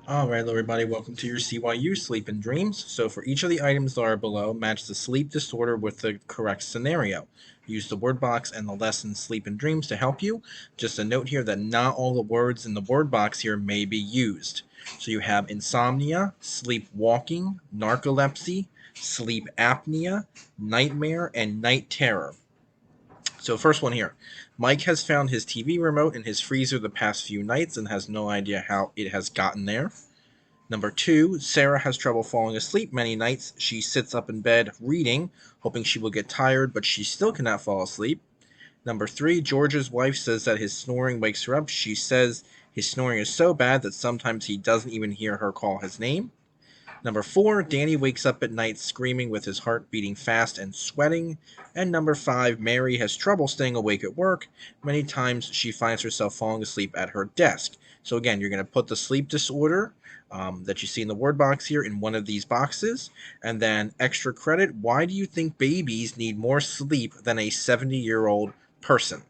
Alright, everybody, welcome to your CYU Sleep and Dreams. So, for each of the items that are below, match the sleep disorder with the correct scenario. Use the word box and the lesson Sleep and Dreams to help you. Just a note here that not all the words in the word box here may be used. So, you have insomnia, sleepwalking, narcolepsy, sleep apnea, nightmare, and night terror. So, first one here. Mike has found his TV remote in his freezer the past few nights and has no idea how it has gotten there. Number two, Sarah has trouble falling asleep many nights. She sits up in bed reading, hoping she will get tired, but she still cannot fall asleep. Number three, George's wife says that his snoring wakes her up. She says his snoring is so bad that sometimes he doesn't even hear her call his name. Number four, Danny wakes up at night screaming with his heart beating fast and sweating. And number five, Mary has trouble staying awake at work. Many times she finds herself falling asleep at her desk. So again, you're going to put the sleep disorder that you see in the word box here in one of these boxes. And then extra credit, why do you think babies need more sleep than a 70-year-old person?